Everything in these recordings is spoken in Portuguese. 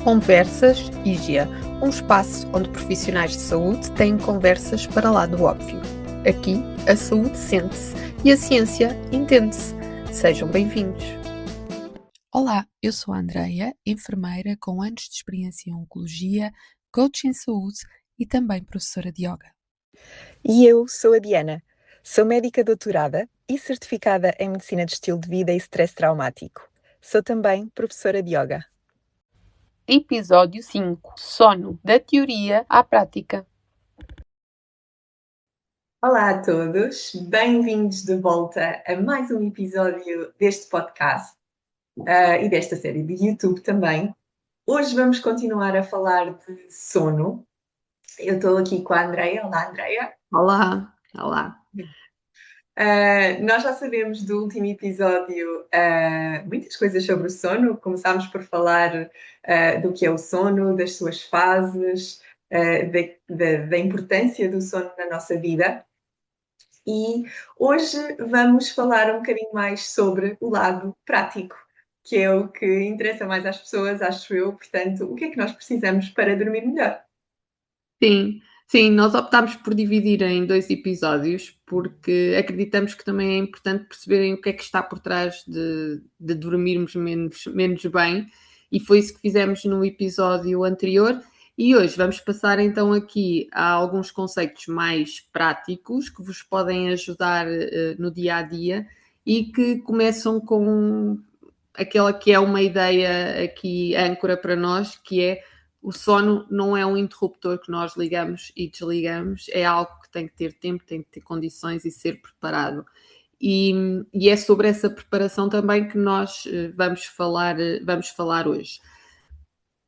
Conversas IGEA, um espaço onde profissionais de saúde têm conversas para lá do óbvio. Aqui, a saúde sente-se e a ciência entende-se. Sejam bem-vindos. Olá, eu sou a Andreia, enfermeira com anos de experiência em oncologia, coach em saúde e também professora de yoga. E eu sou a Diana. Sou médica doutorada e certificada em medicina de estilo de vida e stress traumático. Sou também professora de yoga. Episódio 5. Sono, da teoria à prática. Olá a todos, bem-vindos de volta a mais um episódio deste podcast e desta série de YouTube também. Hoje vamos continuar a falar de sono. Eu estou aqui com a Andreia. Olá, Andreia. Olá. Nós já sabemos do último episódio muitas coisas sobre o sono. Começámos por falar do que é o sono, das suas fases, da importância do sono na nossa vida. E hoje vamos falar um bocadinho mais sobre o lado prático, que é o que interessa mais às pessoas, acho eu. Portanto, o que é que nós precisamos para dormir melhor? Sim, nós optámos por dividir em 2 episódios, porque acreditamos que também é importante perceberem o que é que está por trás de dormirmos menos bem, e foi isso que fizemos no episódio anterior. E hoje vamos passar então aqui a alguns conceitos mais práticos que vos podem ajudar no dia a dia e que começam com aquela que é uma ideia aqui âncora para nós, que é: o sono não é um interruptor que nós ligamos e desligamos, é algo que tem que ter tempo, tem que ter condições e ser preparado. E é sobre essa preparação também que nós vamos falar hoje.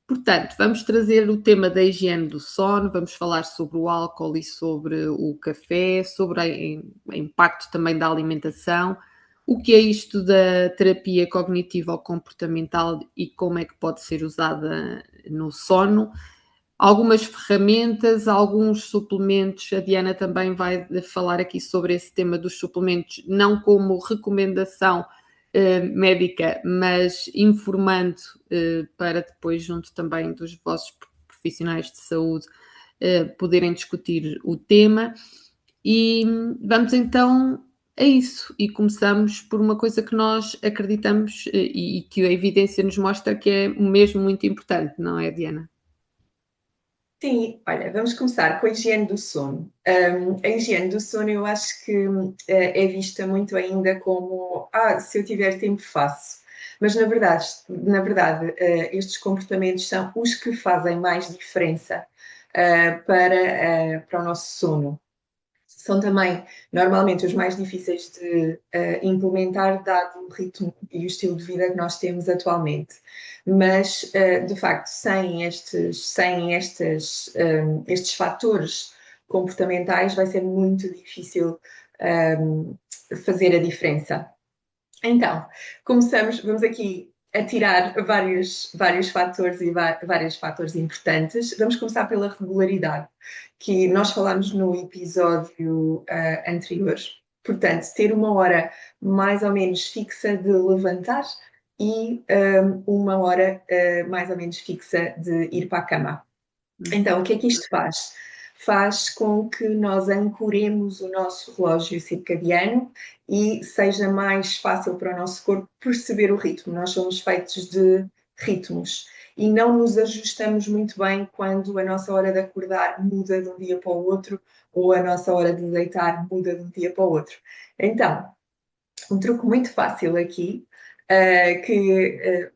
Portanto, vamos trazer o tema da higiene do sono, vamos falar sobre o álcool e sobre o café, sobre o impacto também da alimentação, o que é isto da terapia cognitivo-comportamental e como é que pode ser usada no sono, algumas ferramentas, alguns suplementos. A Diana também vai falar aqui sobre esse tema dos suplementos, não como recomendação médica, mas informando para depois, junto também dos vossos profissionais de saúde, poderem discutir o tema. E vamos então a isso. E começamos por uma coisa que nós acreditamos e que a evidência nos mostra que é mesmo muito importante, não é, Diana? Sim, olha, vamos começar com a higiene do sono. A higiene do sono eu acho que é vista muito ainda como se eu tiver tempo faço. Mas estes comportamentos são os que fazem mais diferença para o nosso sono. São também normalmente os mais difíceis de implementar, dado o ritmo e o estilo de vida que nós temos atualmente. Mas, de facto, estes fatores comportamentais, vai ser muito difícil fazer a diferença. Então, vamos aqui a tirar vários fatores e vários fatores importantes. Vamos começar pela regularidade, que nós falámos no episódio anterior. Portanto, ter uma hora mais ou menos fixa de levantar e uma hora mais ou menos fixa de ir para a cama. Então, o que é que isto faz? Faz com que nós ancoremos o nosso relógio circadiano e seja mais fácil para o nosso corpo perceber o ritmo. Nós somos feitos de ritmos e não nos ajustamos muito bem quando a nossa hora de acordar muda de um dia para o outro ou a nossa hora de deitar muda de um dia para o outro. Então, um truque muito fácil aqui,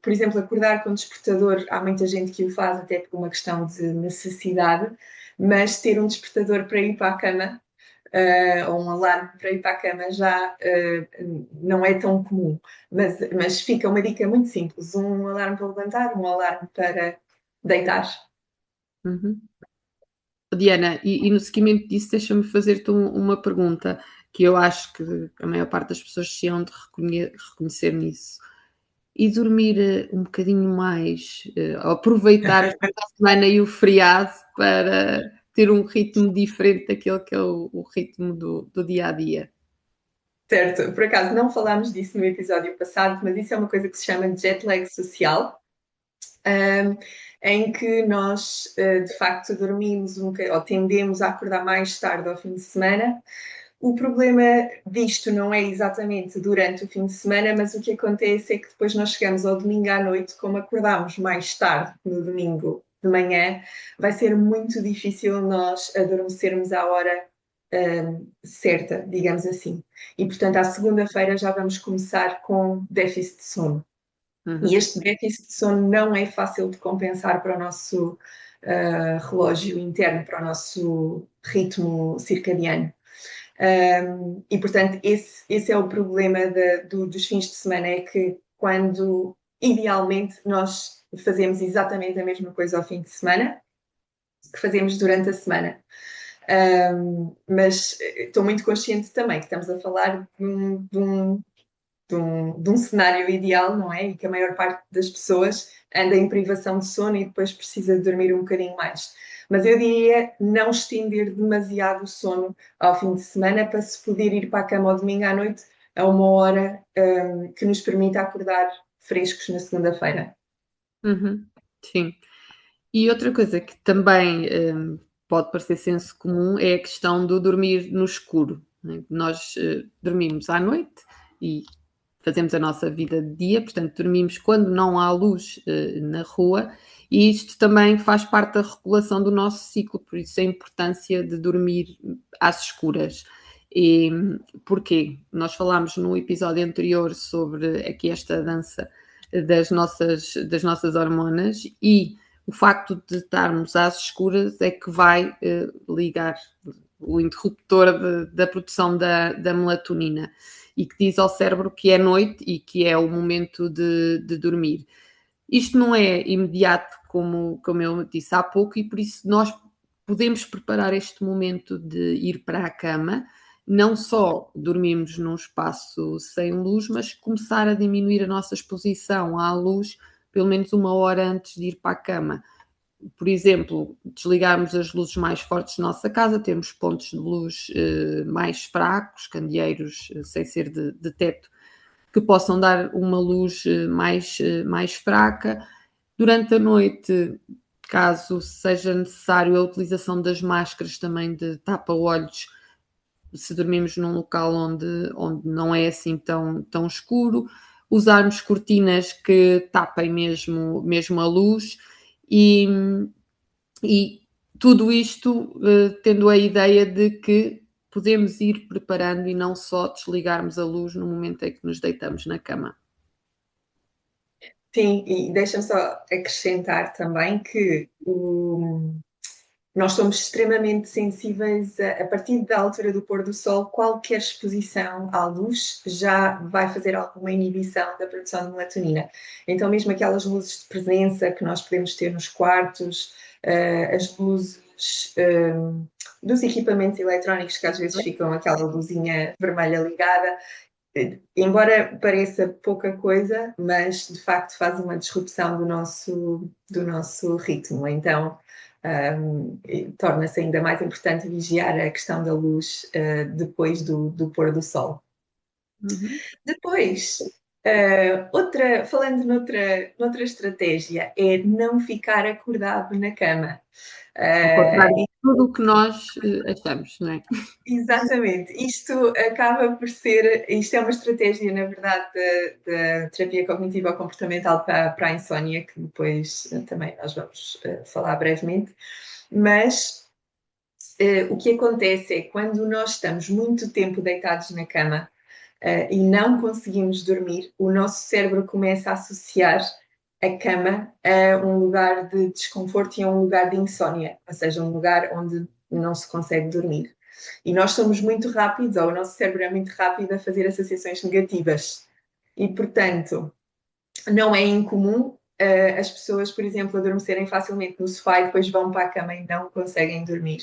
por exemplo, acordar com despertador, há muita gente que o faz até por uma questão de necessidade, mas ter um despertador para ir para a cama, ou um alarme para ir para a cama já não é tão comum, mas fica uma dica muito simples, um alarme para levantar, um alarme para deitar. Uhum. Diana, e no seguimento disso, deixa-me fazer-te uma pergunta que eu acho que a maior parte das pessoas se hão de reconhecer nisso. E dormir um bocadinho mais, aproveitar o fim de semana e o feriado para ter um ritmo diferente daquele que é o ritmo do dia a dia. Certo, por acaso não falámos disso no episódio passado, mas isso é uma coisa que se chama jet lag social. um, em que nós, de facto, dormimos ou tendemos a acordar mais tarde ao fim de semana. O problema disto não é exatamente durante o fim de semana, mas o que acontece é que depois nós chegamos ao domingo à noite, como acordámos mais tarde no domingo de manhã, vai ser muito difícil nós adormecermos à hora certa, digamos assim. E, portanto, à segunda-feira já vamos começar com déficit de sono. E Uhum. este déficit de sono não é fácil de compensar para o nosso relógio interno, para o nosso ritmo circadiano. E, portanto, esse é o problema dos fins de semana, é que quando, idealmente, nós fazemos exatamente a mesma coisa ao fim de semana que fazemos durante a semana. Mas estou muito consciente também que estamos a falar de um cenário ideal, não é? E que a maior parte das pessoas anda em privação de sono e depois precisa de dormir um bocadinho mais. Mas eu diria não estender demasiado o sono ao fim de semana para se poder ir para a cama ao domingo à noite a uma hora que nos permita acordar frescos na segunda-feira. Uhum. Sim. E outra coisa que também pode parecer senso comum é a questão do dormir no escuro. Né? Nós dormimos à noite e fazemos a nossa vida de dia, portanto, dormimos quando não há luz na rua, e isto também faz parte da regulação do nosso ciclo, por isso a importância de dormir às escuras. E porquê? Nós falámos no episódio anterior sobre aqui esta dança das nossas hormonas, e o facto de estarmos às escuras é que vai ligar o interruptor da produção da melatonina, e que diz ao cérebro que é noite e que é o momento de dormir. Isto não é imediato, como eu disse há pouco, e por isso nós podemos preparar este momento de ir para a cama, não só dormirmos num espaço sem luz, mas começar a diminuir a nossa exposição à luz pelo menos uma hora antes de ir para a cama. Por exemplo, desligarmos as luzes mais fortes da nossa casa, temos pontos de luz mais fracos, candeeiros sem ser de teto, que possam dar uma luz mais fraca. Durante a noite, caso seja necessário, a utilização das máscaras também de tapa-olhos, se dormirmos num local onde não é assim tão escuro, usarmos cortinas que tapem mesmo a luz, e, e tudo isto tendo a ideia de que podemos ir preparando e não só desligarmos a luz no momento em que nos deitamos na cama. Sim, e deixa-me só acrescentar também que nós somos extremamente sensíveis a partir da altura do pôr do sol, qualquer exposição à luz já vai fazer alguma inibição da produção de melatonina. Então, mesmo aquelas luzes de presença que nós podemos ter nos quartos, as luzes dos equipamentos eletrónicos que às vezes ficam aquela luzinha vermelha ligada, embora pareça pouca coisa, mas de facto faz uma disrupção do nosso ritmo. Então, torna-se ainda mais importante vigiar a questão da luz depois do pôr do sol. Uhum. Depois, falando noutra estratégia, é não ficar acordado na cama. Ao contrário de tudo o que nós achamos, não é? Exatamente, isto é uma estratégia, na verdade, da terapia cognitivo-comportamental para a insónia, que depois também nós vamos falar brevemente, mas o que acontece é que quando nós estamos muito tempo deitados na cama e não conseguimos dormir, o nosso cérebro começa a associar a cama a um lugar de desconforto e a um lugar de insónia, ou seja, um lugar onde não se consegue dormir. E nós somos muito rápidos, ou o nosso cérebro é muito rápido a fazer associações negativas. E, portanto, não é incomum as pessoas, por exemplo, adormecerem facilmente no sofá e depois vão para a cama e não conseguem dormir.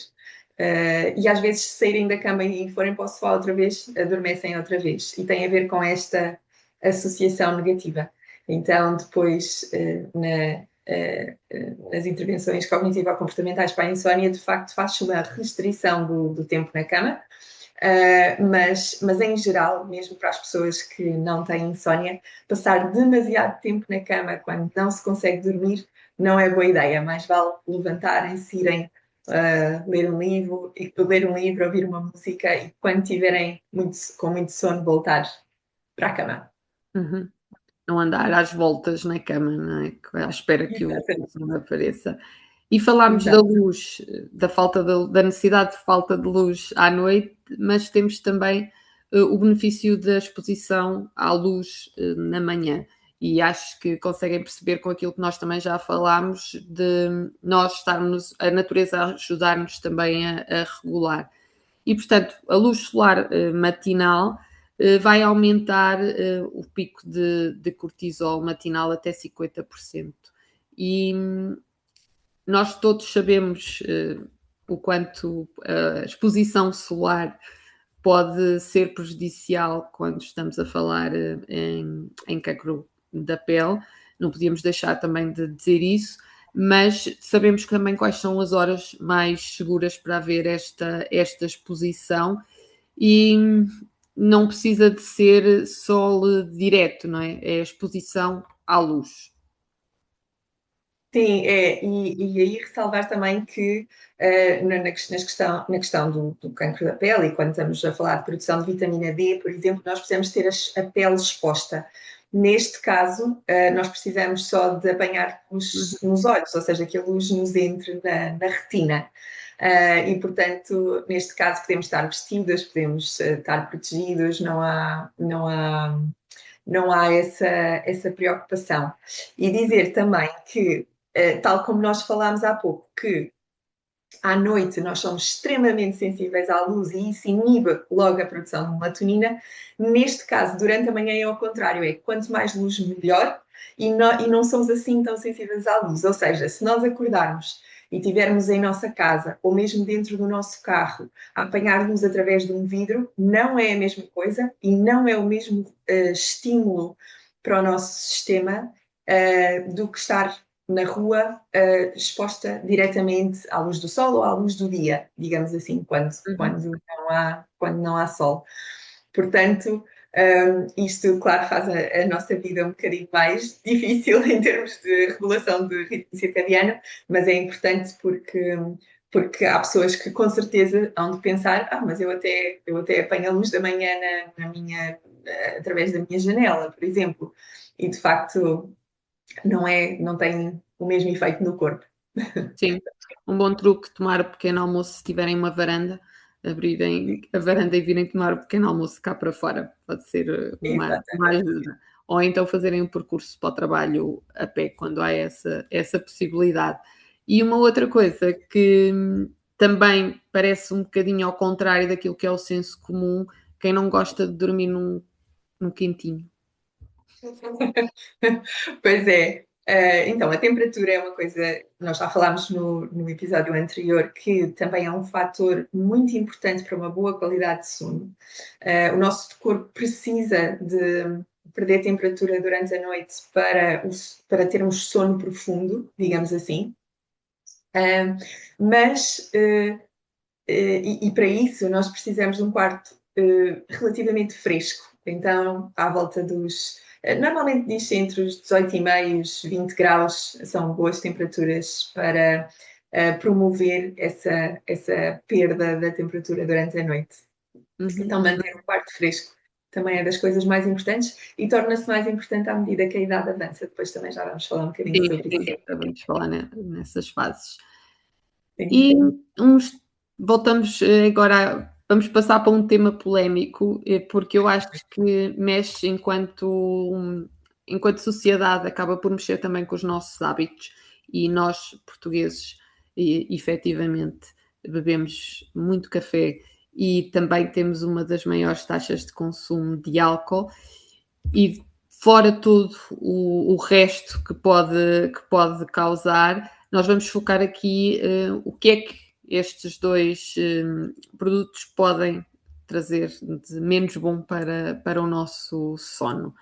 E às vezes saírem da cama e forem para o sofá outra vez, adormecem outra vez. E tem a ver com esta associação negativa. Então, depois, nas intervenções cognitivo-comportamentais para a insónia, de facto, faz-se uma restrição do tempo na cama, Mas em geral, mesmo para as pessoas que não têm insónia, passar demasiado tempo na cama quando não se consegue dormir não é boa ideia. Mais vale levantarem-se, irem ler um livro, ouvir uma música e quando tiverem com muito sono voltar para a cama. Uhum. Não andar às voltas na cama, não é? À espera que o Exatamente. sono apareça. E falámos da Exato. luz, da falta da necessidade de falta de luz à noite, mas temos também o benefício da exposição à luz na manhã. E acho que conseguem perceber com aquilo que nós também já falámos, de nós estarmos, a natureza a ajudar-nos também a regular. E, portanto, a luz solar matinal vai aumentar o pico de cortisol matinal até 50%. E nós todos sabemos o quanto a exposição solar pode ser prejudicial quando estamos a falar em cancro da pele. Não podíamos deixar também de dizer isso, mas sabemos também quais são as horas mais seguras para haver esta exposição e não precisa de ser sol direto, não é? É a exposição à luz. Sim, e aí ressalvar também que na questão do cancro da pele, e quando estamos a falar de produção de vitamina D, por exemplo, nós precisamos ter a pele exposta. Neste caso, nós precisamos só de apanhar luz nos olhos, ou seja, que a luz nos entre na retina. E, portanto, neste caso, podemos estar vestidos, podemos estar protegidos, não há essa preocupação. E dizer também que, tal como nós falámos há pouco, que à noite nós somos extremamente sensíveis à luz e isso inibe logo a produção de melatonina. Neste caso, durante a manhã é ao contrário, é quanto mais luz melhor e não somos assim tão sensíveis à luz. Ou seja, se nós acordarmos e tivermos em nossa casa ou mesmo dentro do nosso carro a apanhar luz através de um vidro, não é a mesma coisa e não é o mesmo estímulo para o nosso sistema do que estar na rua exposta diretamente à luz do sol ou à luz do dia, digamos assim, Uhum. quando não há sol. Portanto, isto, claro, faz a nossa vida um bocadinho mais difícil em termos de regulação do ritmo circadiano, mas é importante porque há pessoas que com certeza hão de pensar, mas eu até apanho a luz da manhã através da minha janela, por exemplo, e de facto não tem o mesmo efeito no corpo. Sim, um bom truque, tomar o pequeno almoço se tiverem uma varanda, abrirem a varanda e virem tomar o pequeno almoço cá para fora, pode ser uma Exatamente. ajuda. Ou então fazerem um percurso para o trabalho a pé, quando há essa possibilidade. E uma outra coisa que também parece um bocadinho ao contrário daquilo que é o senso comum, quem não gosta de dormir num quentinho. Pois é. Então, a temperatura é uma coisa, nós já falámos no episódio anterior, que também é um fator muito importante para uma boa qualidade de sono. O nosso corpo precisa de perder temperatura durante a noite para termos sono profundo, digamos assim. Uh, mas para isso nós precisamos de um quarto relativamente fresco. Então, à volta dos. Normalmente diz entre os 18,5 e os 20 graus são boas temperaturas para promover essa perda da temperatura durante a noite. Uhum. Então, manter o quarto fresco também é das coisas mais importantes e torna-se mais importante à medida que a idade avança. Depois também já vamos falar um bocadinho Sim, sobre isso. sim, vamos falar nessas fases. Sim. E uns voltamos agora vamos passar para um tema polémico, porque eu acho que mexe enquanto sociedade, acaba por mexer também com os nossos hábitos e nós portugueses, efetivamente, bebemos muito café e também temos uma das maiores taxas de consumo de álcool e fora tudo o resto que pode causar, nós vamos focar aqui o que é que estes dois produtos podem trazer de menos bom para o nosso sono.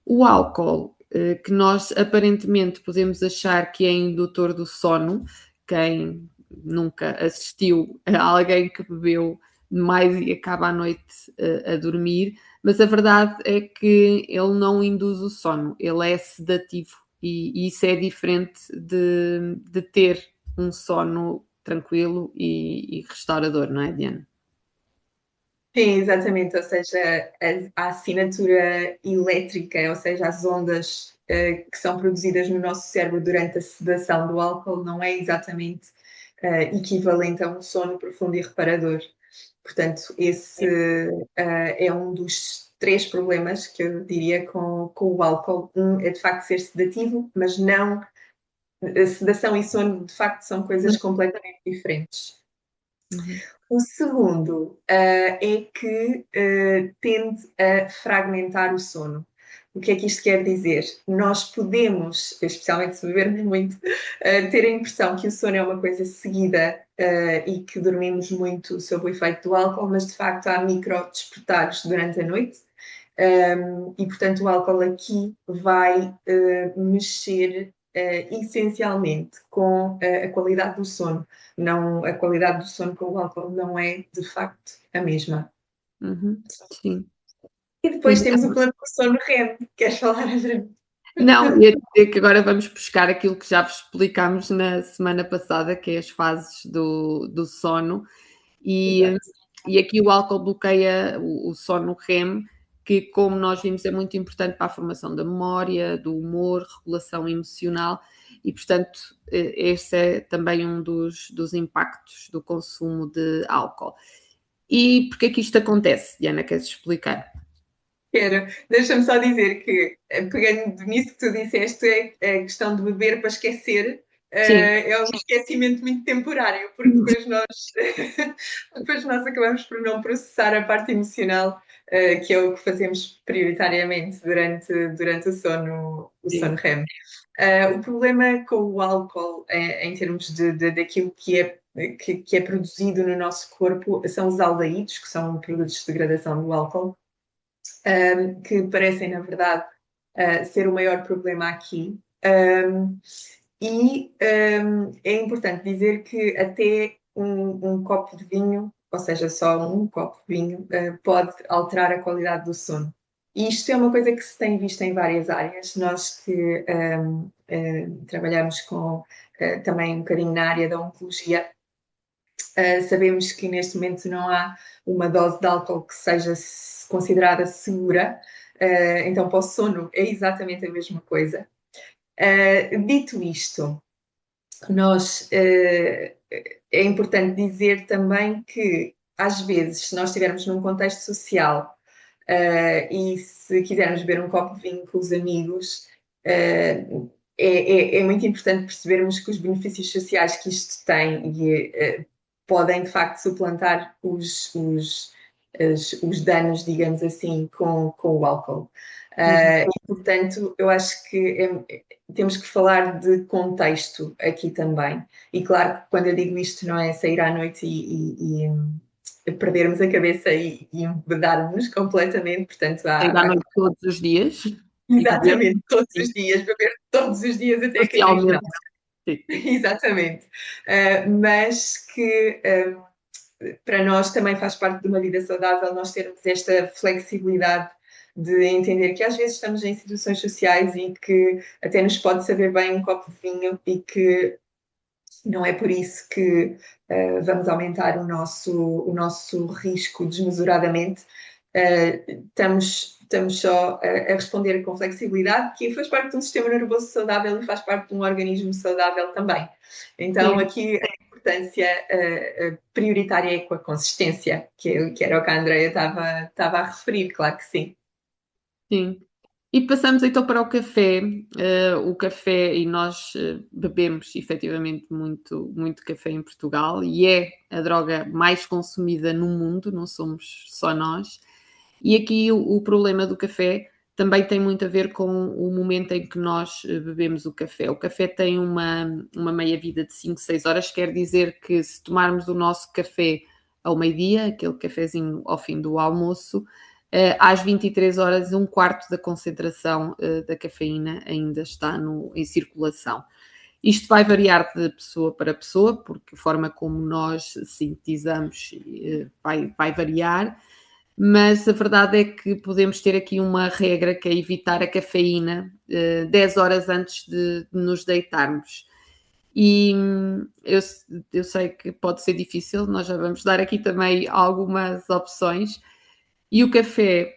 O álcool, que nós aparentemente podemos achar que é indutor do sono, quem nunca assistiu a alguém que bebeu mais e acaba à noite a dormir, mas a verdade é que ele não induz o sono, ele é sedativo e isso é diferente de ter um sono tranquilo e restaurador, não é, Diana? Sim, exatamente, ou seja, a assinatura elétrica, ou seja, as ondas que são produzidas no nosso cérebro durante a sedação do álcool não é exatamente equivalente a um sono profundo e reparador. Portanto, esse é um dos três problemas que eu diria com o álcool. Um é de facto ser sedativo, mas não. A sedação e sono de facto são coisas completamente diferentes. Uhum. O segundo é que tende a fragmentar o sono. O que é que isto quer dizer? Nós podemos, especialmente se bebermos muito, ter a impressão que o sono é uma coisa seguida e que dormimos muito sob o efeito do álcool, mas de facto há micro-despertares durante a noite. E portanto o álcool aqui vai mexer essencialmente com a qualidade do sono. Não, a qualidade do sono com o álcool não é de facto a mesma. Uhum. Sim. E depois Sim. temos o problema do sono REM. Queres falar, André? Não, ia dizer que agora vamos buscar aquilo que já vos explicámos na semana passada, que é as fases do sono, e, Exato. e aqui o álcool bloqueia o sono REM, que, como nós vimos, é muito importante para a formação da memória, do humor, regulação emocional, e, portanto, esse é também um dos impactos do consumo de álcool. E porquê é que isto acontece, Diana? Queres explicar? Quero. Deixa-me só dizer que, pegando nisso que tu disseste, é a questão de beber para esquecer. Sim. É um esquecimento muito temporário, porque depois nós acabamos por não processar a parte emocional, que é o que fazemos prioritariamente durante o sono Sim. REM. O problema com o álcool, em termos daquilo que é produzido no nosso corpo, são os aldeídos, que são produtos de degradação do álcool, que parecem, na verdade, ser o maior problema aqui. É importante dizer que até um copo de vinho, ou seja, só um copo de vinho, pode alterar a qualidade do sono. E isto é uma coisa que se tem visto em várias áreas. Nós que trabalhamos também um bocadinho na área da oncologia, sabemos que neste momento não há uma dose de álcool que seja considerada segura, então para o sono é exatamente a mesma coisa. Dito isto, é importante dizer também que às vezes, se nós estivermos num contexto social e se quisermos beber um copo de vinho com os amigos, é muito importante percebermos que os benefícios sociais que isto tem podem de facto suplantar os danos, digamos assim, com o álcool. E, portanto, eu acho que temos que falar de contexto aqui também. E claro que quando eu digo isto não é sair à noite e perdermos a cabeça e embedarmos completamente, portanto Sair à noite todos os dias e beber, exatamente, todos sim, os dias, beber todos os dias até cair, não, socialmente. Sim. exatamente. Mas que para nós também faz parte de uma vida saudável nós termos esta flexibilidade de entender que às vezes estamos em situações sociais e que até nos pode saber bem um copo de vinho e que não é por isso que vamos aumentar o nosso risco desmesuradamente. Estamos só a responder com flexibilidade, que faz parte de um sistema nervoso saudável e faz parte de um organismo saudável também. Então, Sim, aqui a importância prioritária é com a consistência, que era o que a Andrea estava a referir, claro que sim. sim. E passamos então para o café. O café, e nós bebemos efetivamente muito, muito café em Portugal, e é a droga mais consumida no mundo, não somos só nós. E aqui o problema do café também tem muito a ver com o momento em que nós bebemos o café. O café tem uma meia-vida de 5, 6 horas, quer dizer que se tomarmos o nosso café ao meio-dia, aquele cafezinho ao fim do almoço, às 23 horas, um quarto da concentração da cafeína ainda está em circulação. Isto vai variar de pessoa para pessoa, porque a forma como nós sintetizamos vai variar, mas a verdade é que podemos ter aqui uma regra que é evitar a cafeína 10 horas antes de nos deitarmos. E eu sei que pode ser difícil, nós já vamos dar aqui também algumas opções. E o café,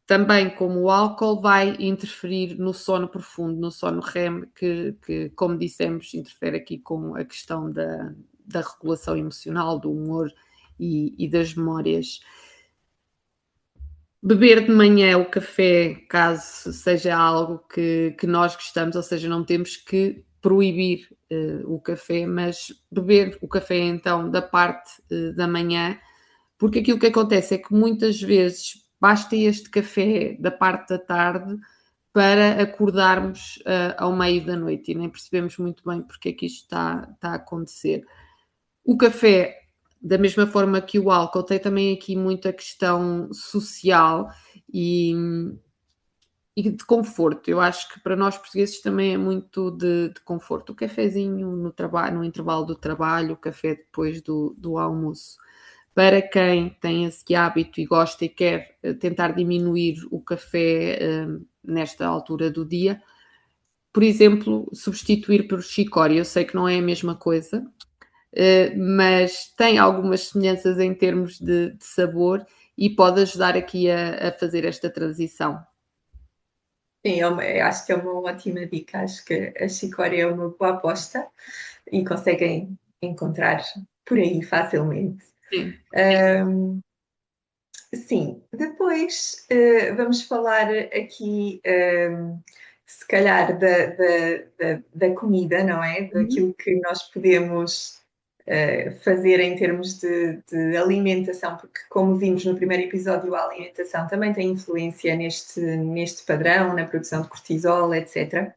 também como o álcool, vai interferir no sono profundo, no sono REM, que como dissemos, interfere aqui com a questão da regulação emocional, do humor e das memórias. Beber de manhã o café, caso seja algo que nós gostamos, ou seja, não temos que proibir o café, mas beber o café então da parte da manhã, porque aquilo que acontece é que muitas vezes basta este café da parte da tarde para acordarmos ao meio da noite e nem percebemos muito bem porque é que isto está a acontecer. O café, da mesma forma que o álcool, tem também aqui muita questão social e, e de conforto. Eu acho que para nós portugueses também é muito de conforto. O cafezinho no trabalho, no intervalo do trabalho, o café depois do almoço. Para quem tem esse hábito e gosta e quer tentar diminuir o café nesta altura do dia, por exemplo, substituir por chicória. Eu sei que não é a mesma coisa, mas tem algumas semelhanças em termos de sabor e pode ajudar aqui a fazer esta transição. Sim, eu acho que é uma ótima dica. Acho que a chicória é uma boa aposta e conseguem encontrar por aí facilmente. Sim. Sim, depois vamos falar aqui, se calhar, da comida, não é? Uhum. Daquilo que nós podemos fazer em termos de alimentação, porque, como vimos no primeiro episódio, a alimentação também tem influência neste padrão, na produção de cortisol, etc.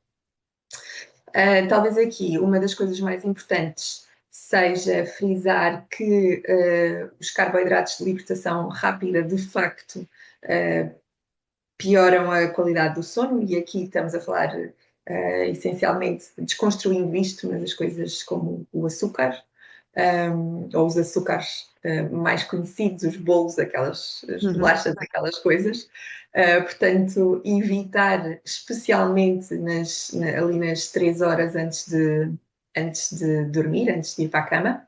Talvez aqui uma das coisas mais importantes seja frisar que os carboidratos de libertação rápida, de facto, pioram a qualidade do sono, e aqui estamos a falar essencialmente desconstruindo isto, mas as coisas como o açúcar, ou os açúcares mais conhecidos, os bolos, as Uhum. bolachas, aquelas coisas. Portanto, evitar, especialmente ali nas 3 horas antes de dormir, antes de ir para a cama.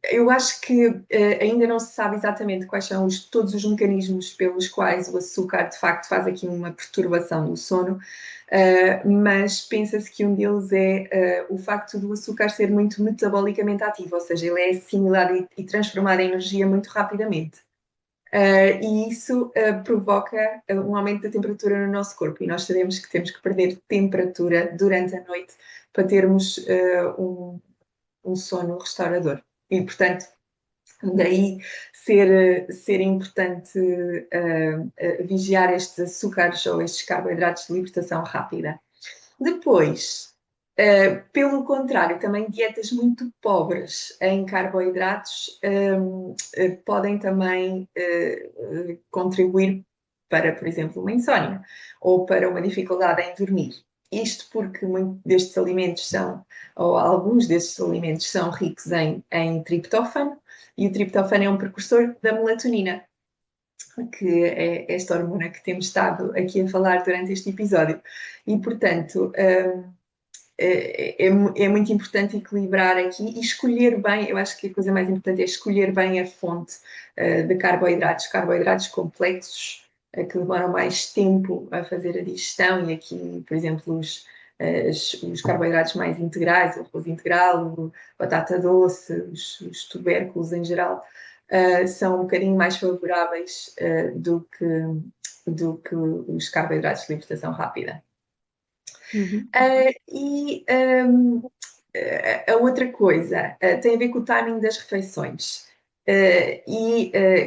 Eu acho que ainda não se sabe exatamente quais são todos os mecanismos pelos quais o açúcar de facto faz aqui uma perturbação do sono, mas pensa-se que um deles é o facto do açúcar ser muito metabolicamente ativo, ou seja, ele é assimilado e transformado em energia muito rapidamente. E isso provoca um aumento da temperatura no nosso corpo, e nós sabemos que temos que perder temperatura durante a noite para termos um sono restaurador. E, portanto, daí ser importante vigiar estes açúcares ou estes carboidratos de libertação rápida. Depois, pelo contrário, também dietas muito pobres em carboidratos podem também contribuir para, por exemplo, uma insónia ou para uma dificuldade em dormir. Isto porque muitos destes alimentos são, ou alguns destes alimentos são ricos em triptófano, e o triptófano é um precursor da melatonina, que é esta hormona que temos estado aqui a falar durante este episódio. E, portanto, é muito importante equilibrar aqui e escolher bem. Eu acho que a coisa mais importante é escolher bem a fonte de carboidratos complexos, que demoram mais tempo a fazer a digestão, e aqui, por exemplo, os carboidratos mais integrais, o arroz integral, a batata doce, os tubérculos em geral, são um bocadinho mais favoráveis do que os carboidratos de libertação rápida. Uhum. E a outra coisa tem a ver com o timing das refeições.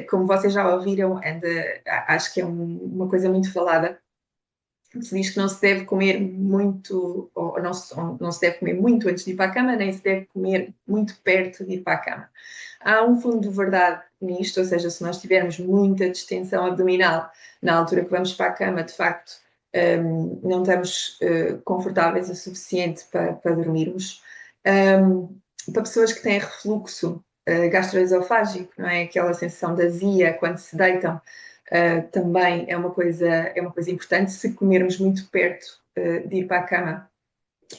Como vocês já ouviram, acho que é uma coisa muito falada, se diz que não se deve comer muito, ou não se deve comer muito antes de ir para a cama, nem se deve comer muito perto de ir para a cama. Há um fundo de verdade nisto, ou seja, se nós tivermos muita distensão abdominal na altura que vamos para a cama, de facto, não estamos confortáveis o suficiente para dormirmos. Para pessoas que têm refluxo gastroesofágico, não é? Aquela sensação de azia quando se deitam, também é uma coisa importante. Se comermos muito perto de ir para a cama,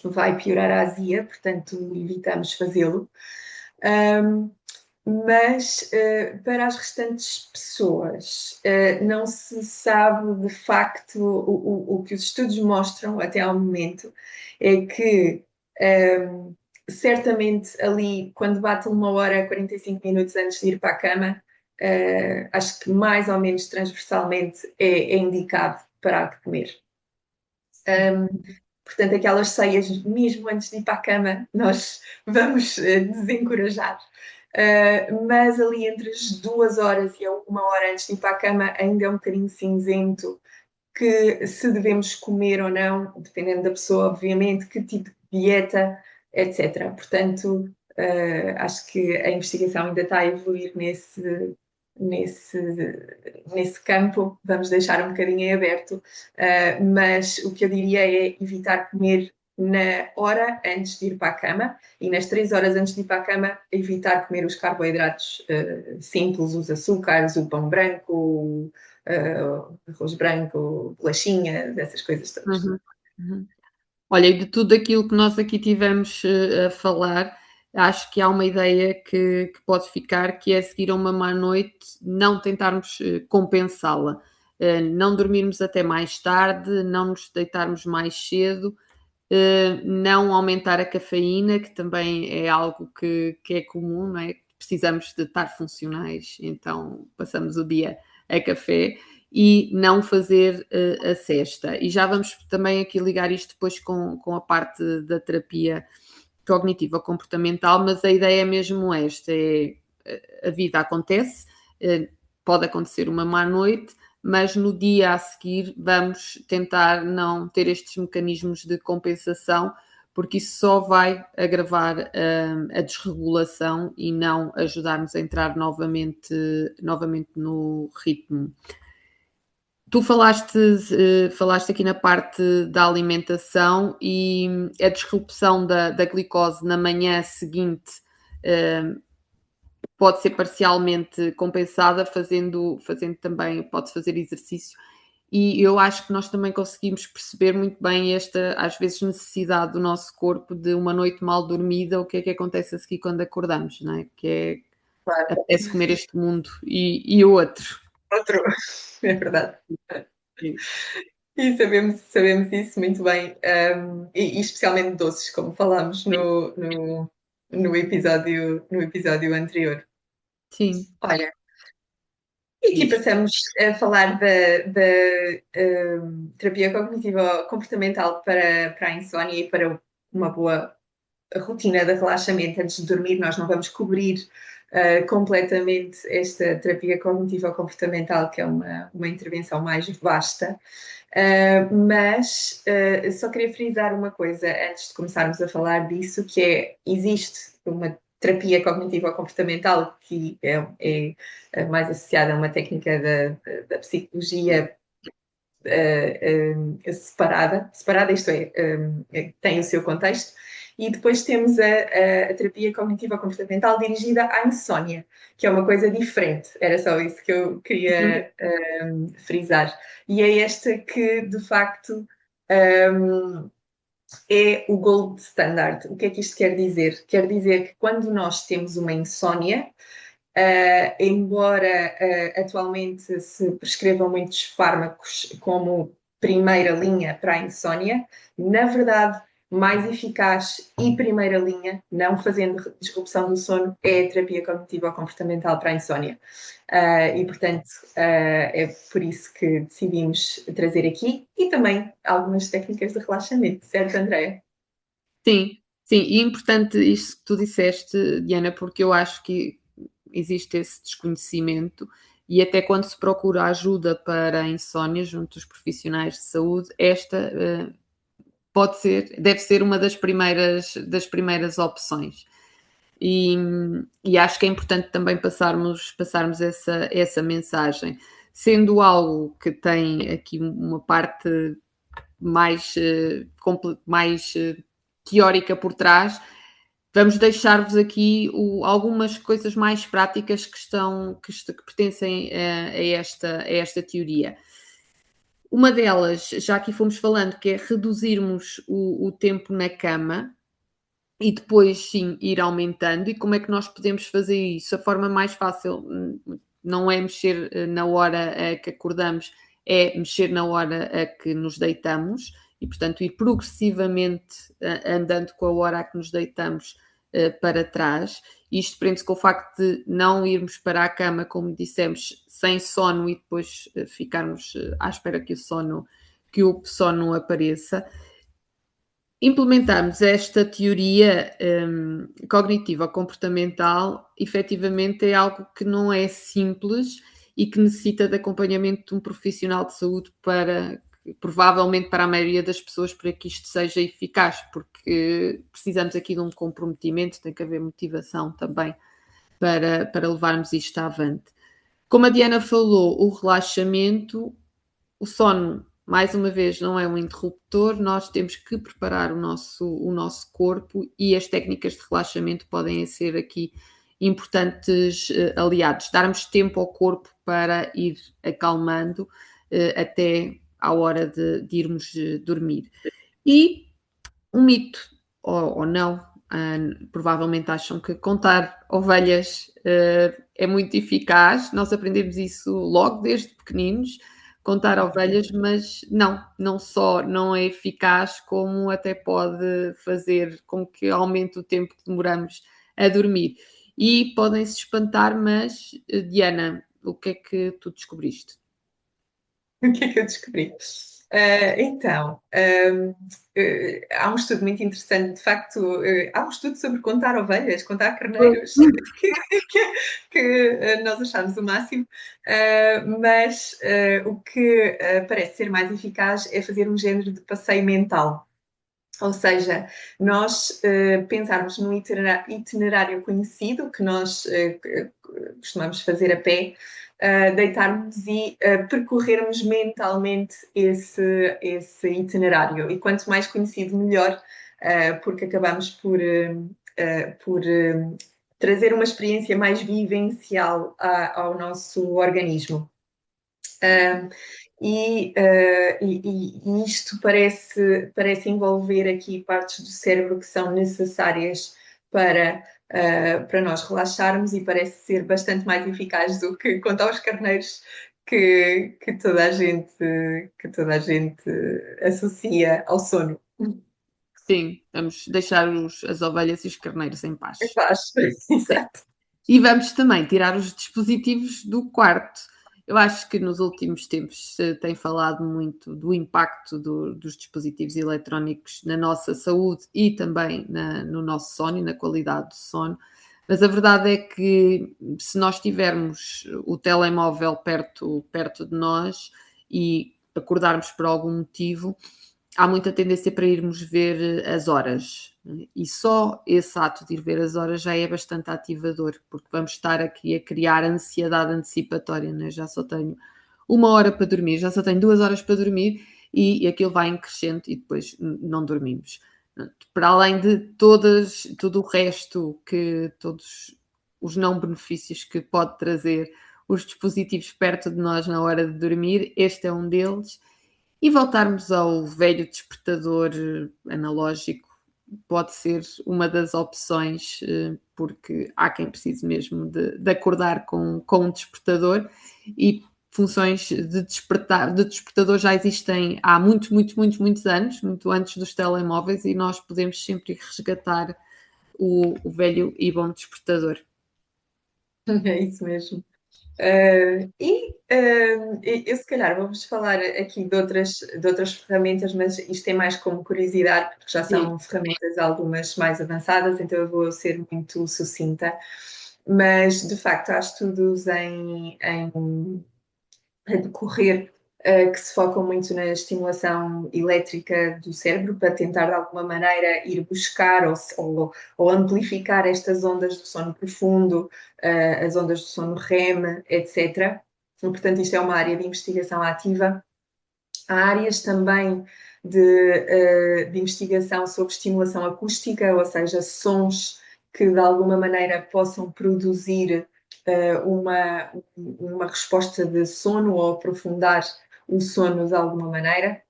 vai piorar a azia, portanto, evitamos fazê-lo. Mas para as restantes pessoas não se sabe de facto o que os estudos mostram até ao momento é que certamente ali quando bate 1 hora 45 minutos antes de ir para a cama acho que mais ou menos transversalmente é indicado parar de comer. Portanto, aquelas ceias mesmo antes de ir para a cama, nós vamos desencorajar. Mas ali entre as 2 horas e a 1 hora antes de ir para a cama, ainda é um bocadinho cinzento que se devemos comer ou não, dependendo da pessoa, obviamente, que tipo de dieta, etc. Portanto, acho que a investigação ainda está a evoluir nesse, nesse campo, vamos deixar um bocadinho em aberto, mas o que eu diria é evitar comer na hora antes de ir para a cama e nas 3 horas antes de ir para a cama evitar comer os carboidratos simples, os açúcares, o pão branco, o arroz branco, bolachinhas, essas coisas todas. Uhum, uhum. Olha, e de tudo aquilo que nós aqui tivemos a falar, acho que há uma ideia que pode ficar, que é a seguir a uma má noite, não tentarmos compensá-la. Não dormirmos até mais tarde, não nos deitarmos mais cedo, não aumentar a cafeína, que também é algo que é comum, não é? Precisamos de estar funcionais, então passamos o dia a café e não fazer a cesta. E já vamos também aqui ligar isto depois com a parte da terapia cognitiva comportamental, mas a ideia é mesmo esta, é a vida acontece, pode acontecer uma má noite, mas no dia a seguir vamos tentar não ter estes mecanismos de compensação, porque isso só vai agravar a desregulação e não ajudar-nos a entrar novamente no ritmo. Tu falaste aqui na parte da alimentação e a disrupção da glicose na manhã seguinte pode ser parcialmente compensada fazendo também, pode fazer exercício. E eu acho que nós também conseguimos perceber muito bem esta, às vezes, necessidade do nosso corpo de uma noite mal dormida, o que é que acontece a seguir quando acordamos, não é? Que é, Claro. apetece comer este mundo e o outro. Outro, é verdade. Sim. E sabemos isso muito bem, e especialmente doces, como falámos no episódio anterior. Sim, Olha, e aqui diz. passamos a falar da terapia cognitiva comportamental para a insónia e para uma boa rotina de relaxamento antes de dormir. Nós não vamos cobrir completamente esta terapia cognitiva comportamental, que é uma intervenção mais vasta. Mas só queria frisar uma coisa antes de começarmos a falar disso, que é, existe uma terapia cognitiva comportamental que é mais associada a uma técnica da psicologia separada, isto é, tem o seu contexto, e depois temos a terapia cognitiva comportamental dirigida à insónia, que é uma coisa diferente, era só isso que eu queria frisar. E é esta que, de facto, é o gold standard. O que é que isto quer dizer? Quer dizer que quando nós temos uma insónia, embora atualmente se prescrevam muitos fármacos como primeira linha para a insónia, na verdade, mais eficaz e primeira linha, não fazendo disrupção do sono, é a terapia cognitiva comportamental para a insónia. E, portanto, é por isso que decidimos trazer aqui e também algumas técnicas de relaxamento, certo, Andréa? Sim, sim, e é importante isto que tu disseste, Diana, porque eu acho que existe esse desconhecimento e até quando se procura ajuda para a insónia junto dos profissionais de saúde, esta pode ser, deve ser uma das primeiras opções. E, e acho que é importante também passarmos essa mensagem, sendo algo que tem aqui uma parte mais teórica por trás, vamos deixar-vos aqui algumas coisas mais práticas que pertencem a esta teoria. Uma delas, já aqui fomos falando, que é reduzirmos o tempo na cama e depois sim ir aumentando. E como é que nós podemos fazer isso? A forma mais fácil não é mexer na hora que acordamos, é mexer na hora a que nos deitamos e, portanto, ir progressivamente andando com a hora a que nos deitamos para trás. Isto prende-se com o facto de não irmos para a cama, como dissemos, sem sono e depois ficarmos à espera que o sono apareça. Implementarmos esta teoria cognitiva comportamental, efetivamente é algo que não é simples e que necessita de acompanhamento de um profissional de saúde provavelmente para a maioria das pessoas, para que isto seja eficaz, porque precisamos aqui de um comprometimento, tem que haver motivação também para levarmos isto avante. Como a Diana falou, o relaxamento, o sono, mais uma vez, não é um interruptor, nós temos que preparar o nosso corpo e as técnicas de relaxamento podem ser aqui importantes aliados. Darmos tempo ao corpo para ir acalmando até à hora de irmos dormir. E um mito, ou não, provavelmente acham que contar ovelhas é muito eficaz, nós aprendemos isso logo desde pequeninos, contar ovelhas, mas não só não é eficaz, como até pode fazer com que aumente o tempo que demoramos a dormir. E podem-se espantar, mas Diana, o que é que tu descobriste? O que é que eu descobri? Há um estudo muito interessante, de facto, há um estudo sobre contar ovelhas, contar carneiros, que nós achamos o máximo, mas o que parece ser mais eficaz é fazer um género de passeio mental. Ou seja, nós pensarmos num itinerário conhecido que nós costumamos fazer a pé, deitarmos e percorrermos mentalmente esse itinerário. E quanto mais conhecido, melhor, porque acabamos por trazer uma experiência mais vivencial ao nosso organismo. E isto parece envolver aqui partes do cérebro que são necessárias para nós relaxarmos e parece ser bastante mais eficaz do que contar aos carneiros que toda a gente associa ao sono. Sim, vamos deixar as ovelhas e os carneiros em É paz. fácil, exato. E vamos também tirar os dispositivos do quarto. Eu acho que nos últimos tempos se tem falado muito do impacto dos dispositivos eletrónicos na nossa saúde e também no nosso sono e na qualidade do sono. Mas a verdade é que se nós tivermos o telemóvel perto de nós e acordarmos por algum motivo, há muita tendência para irmos ver as horas. E só esse ato de ir ver as horas já é bastante ativador, porque vamos estar aqui a criar ansiedade antecipatória, né? Já só tenho 1 hora para dormir, já só tenho 2 horas para dormir e aquilo vai em crescendo e depois não dormimos. Para além de tudo o resto, todos os não benefícios que pode trazer os dispositivos perto de nós na hora de dormir, este é um deles. E voltarmos ao velho despertador analógico pode ser uma das opções, porque há quem precise mesmo de acordar com um despertador e funções de despertador já existem há muitos anos, muito antes dos telemóveis, e nós podemos sempre resgatar o velho e bom despertador. É isso mesmo. Eu, se calhar, vou-vos falar aqui de outras ferramentas, mas isto é mais como curiosidade, porque já Sim, são ferramentas algumas mais avançadas, então eu vou ser muito sucinta. Mas, de facto, há estudos a decorrer que se focam muito na estimulação elétrica do cérebro para tentar, de alguma maneira, ir buscar ou amplificar estas ondas do sono profundo, as ondas do sono REM, etc. Portanto, isto é uma área de investigação ativa. Há áreas também de investigação sobre estimulação acústica, ou seja, sons que de alguma maneira possam produzir uma resposta de sono ou aprofundar o sono de alguma maneira.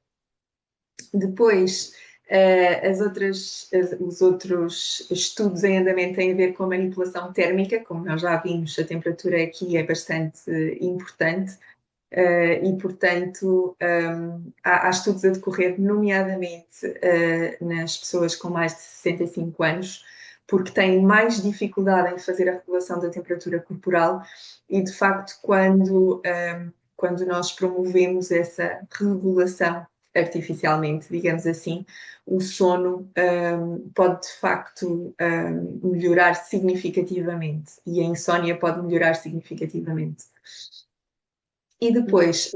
Depois, os outros estudos em andamento têm a ver com a manipulação térmica, como nós já vimos, a temperatura aqui é bastante importante. E, portanto, há estudos a decorrer, nomeadamente nas pessoas com mais de 65 anos, porque têm mais dificuldade em fazer a regulação da temperatura corporal e, de facto, quando nós promovemos essa regulação artificialmente, digamos assim, o sono pode, de facto, melhorar significativamente e a insónia pode melhorar significativamente. E depois,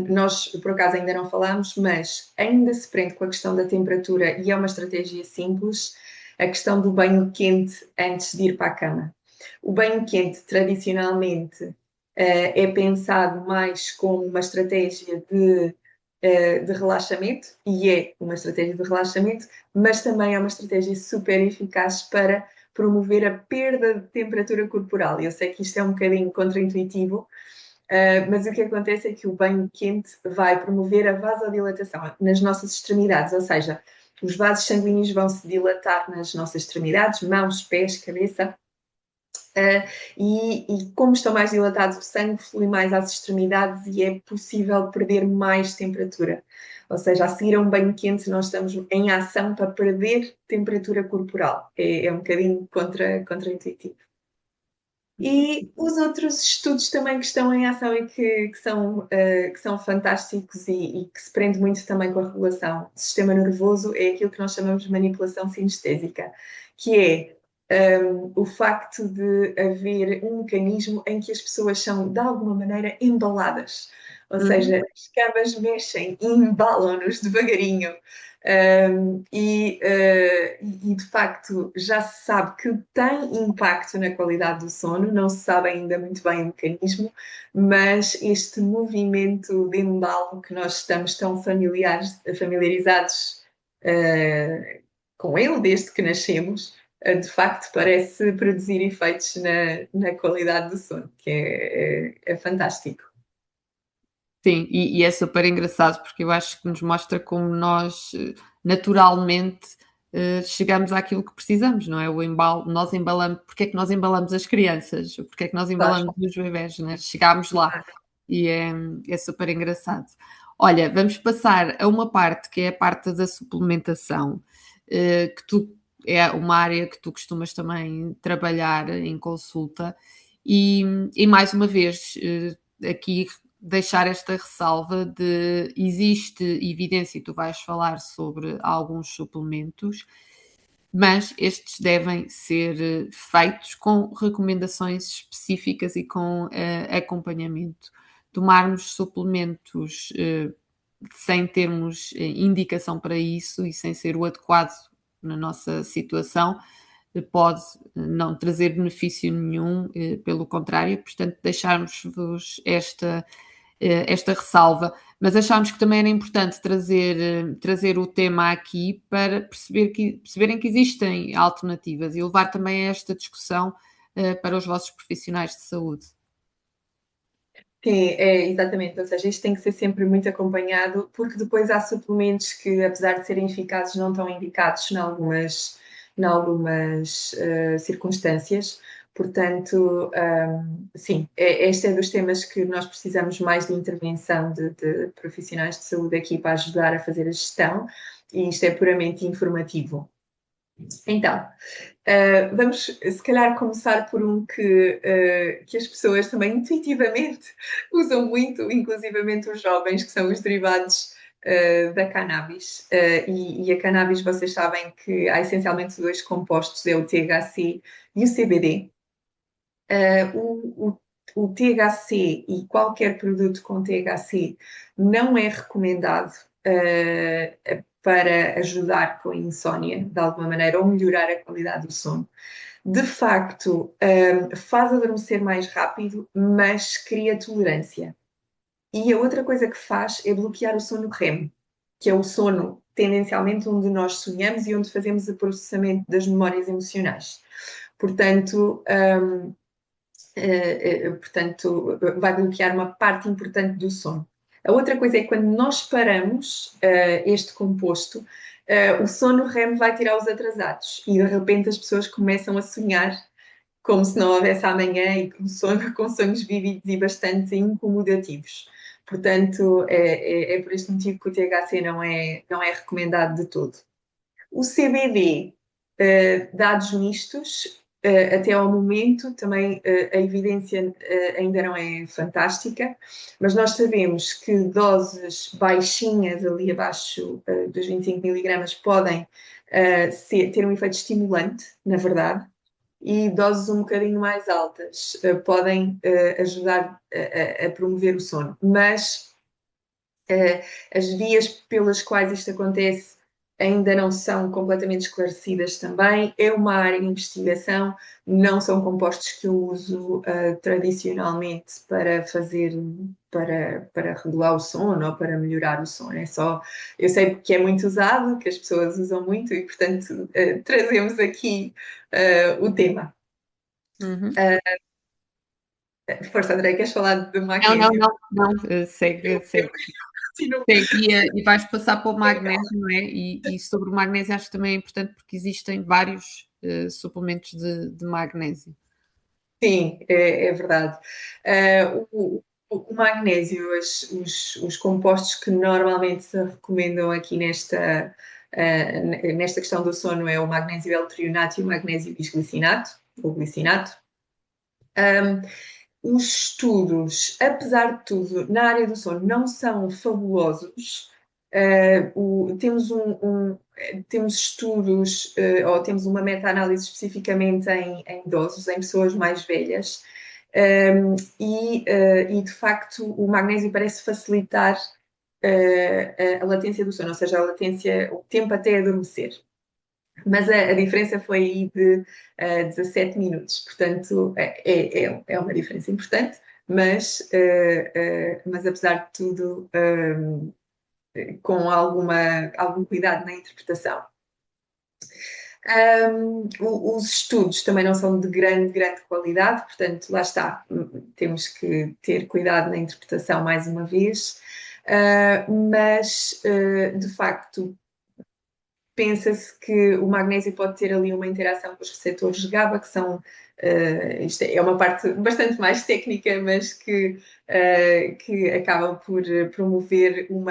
nós por acaso ainda não falámos, mas ainda se prende com a questão da temperatura e é uma estratégia simples, a questão do banho quente antes de ir para a cama. O banho quente, tradicionalmente, é pensado mais como uma estratégia de relaxamento, e é uma estratégia de relaxamento, mas também é uma estratégia super eficaz para promover a perda de temperatura corporal. Eu sei que isto é um bocadinho contraintuitivo, mas o que acontece é que o banho quente vai promover a vasodilatação nas nossas extremidades, ou seja, os vasos sanguíneos vão se dilatar nas nossas extremidades, mãos, pés, cabeça, e como estão mais dilatados, o sangue flui mais às extremidades e é possível perder mais temperatura. Ou seja, a seguir a um banho quente, nós estamos em ação para perder temperatura corporal. É um bocadinho contra-intuitivo. E os outros estudos também que estão em ação e que são fantásticos e que se prende muito também com a regulação do sistema nervoso é aquilo que nós chamamos de manipulação sinestésica, que é o facto de haver um mecanismo em que as pessoas são, de alguma maneira, embaladas. Ou seja, as camas mexem e embalam-nos devagarinho. E de facto já se sabe que tem impacto na qualidade do sono, não se sabe ainda muito bem o mecanismo, mas este movimento de embalo que nós estamos tão familiarizados com ele desde que nascemos, de facto parece produzir efeitos na qualidade do sono, que é fantástico. Sim, e é super engraçado porque eu acho que nos mostra como nós, naturalmente, chegamos àquilo que precisamos, não é? O embalo, nós embalamos, porque é que nós embalamos as crianças? Porque é que nós embalamos Claro. os bebés, né? Chegámos lá e é super engraçado. Olha, vamos passar a uma parte que é a parte da suplementação, que tu é uma área que tu costumas também trabalhar em consulta e mais uma vez, aqui deixar esta ressalva de existe evidência, e tu vais falar sobre alguns suplementos, mas estes devem ser feitos com recomendações específicas e com acompanhamento. Tomarmos suplementos sem termos indicação para isso e sem ser o adequado na nossa situação, pode não trazer benefício nenhum, pelo contrário, portanto, deixarmos-vos esta ressalva, mas achámos que também era importante trazer o tema aqui para perceberem que existem alternativas e levar também esta discussão para os vossos profissionais de saúde. Sim, é exatamente. Ou seja, isto tem que ser sempre muito acompanhado, porque depois há suplementos que, apesar de serem eficazes, não estão indicados em algumas circunstâncias. Portanto, sim, este é dos temas que nós precisamos mais de intervenção de profissionais de saúde aqui para ajudar a fazer a gestão, e isto é puramente informativo. Então, vamos se calhar começar por um que as pessoas também intuitivamente usam muito, inclusivamente os jovens, que são os derivados da cannabis. E a cannabis, vocês sabem que há essencialmente dois compostos, é o THC e o CBD. O THC e qualquer produto com THC não é recomendado para ajudar com a insónia, de alguma maneira, ou melhorar a qualidade do sono. De facto, faz adormecer mais rápido, mas cria tolerância. E a outra coisa que faz é bloquear o sono REM, que é o sono, tendencialmente onde nós sonhamos e onde fazemos o processamento das memórias emocionais. Portanto, vai bloquear uma parte importante do sono. A outra coisa é que quando nós paramos este composto, o sono REM vai tirar os atrasados e de repente as pessoas começam a sonhar como se não houvesse amanhã e com sonhos vívidos e bastante incomodativos. Portanto, é por este motivo que o THC não é recomendado de todo. O CBD, dados mistos, até ao momento, também a evidência ainda não é fantástica, mas nós sabemos que doses baixinhas, ali abaixo dos 25 miligramas, podem ter um efeito estimulante, na verdade, e doses um bocadinho mais altas podem ajudar a promover o sono. Mas as vias pelas quais isto acontece ainda não são completamente esclarecidas também. É uma área de investigação, não são compostos que eu uso tradicionalmente para fazer, para regular o sono ou para melhorar o sono. É só, eu sei que é muito usado, que as pessoas usam muito e, portanto, trazemos aqui o tema. Uhum. Força, André, queres falar de Não, não, magnésio? não, não, segue, segue. Continuo. Segue. E vais passar para o magnésio, não é? E sobre o magnésio acho que também é importante porque existem vários suplementos de magnésio. Sim, é verdade. O magnésio, os compostos que normalmente se recomendam aqui nesta questão do sono é o magnésio L-trionato e o magnésio bisglicinato, ou glicinato. Os estudos, apesar de tudo, na área do sono não são fabulosos. Temos estudos, ou temos uma meta-análise especificamente em idosos, em pessoas mais velhas, e de facto o magnésio parece facilitar a latência do sono, ou seja, a latência, o tempo até adormecer. Mas a diferença foi aí de 17 minutos, portanto é uma diferença importante, mas apesar de tudo, com algum cuidado na interpretação. Os estudos também não são de grande qualidade, portanto, lá está, temos que ter cuidado na interpretação mais uma vez, mas de facto pensa-se que o magnésio pode ter ali uma interação com os receptores de GABA, que são, isto é uma parte bastante mais técnica, mas que acaba por promover um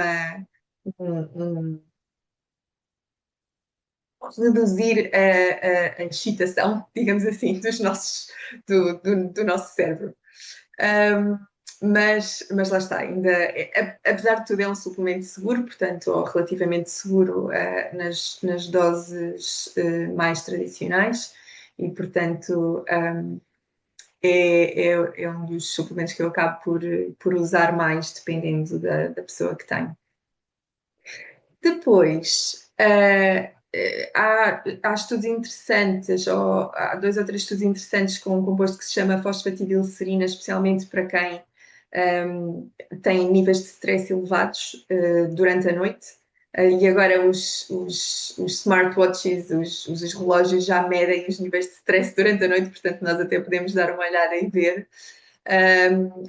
reduzir a excitação, digamos assim, do nosso cérebro. Um, mas lá está, ainda, apesar de tudo, é um suplemento seguro, portanto, ou relativamente seguro nas doses mais tradicionais, e portanto é um dos suplementos que eu acabo por usar mais, dependendo da pessoa que tem. Depois, há estudos interessantes, ou há dois ou três estudos interessantes com um composto que se chama fosfatidilcerina, especialmente para quem tem níveis de stress elevados durante a noite. E agora os smartwatches, os relógios já medem os níveis de stress durante a noite, portanto nós até podemos dar uma olhada e ver.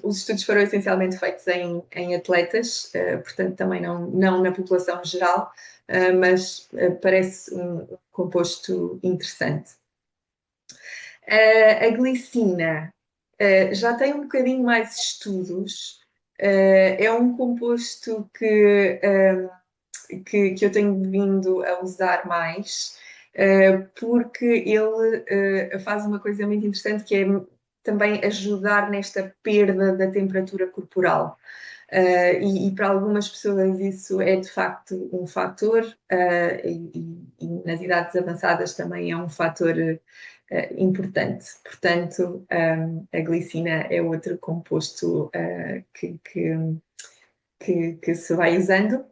Os estudos foram essencialmente feitos em atletas, portanto também não na população geral, mas parece um composto interessante. A glicina já tem um bocadinho mais estudos, é um composto que eu tenho vindo a usar mais, porque ele faz uma coisa muito interessante que é também ajudar nesta perda da temperatura corporal. E para algumas pessoas isso é de facto um fator, e nas idades avançadas também é um fator importante. Portanto, a glicina é outro composto que se vai usando.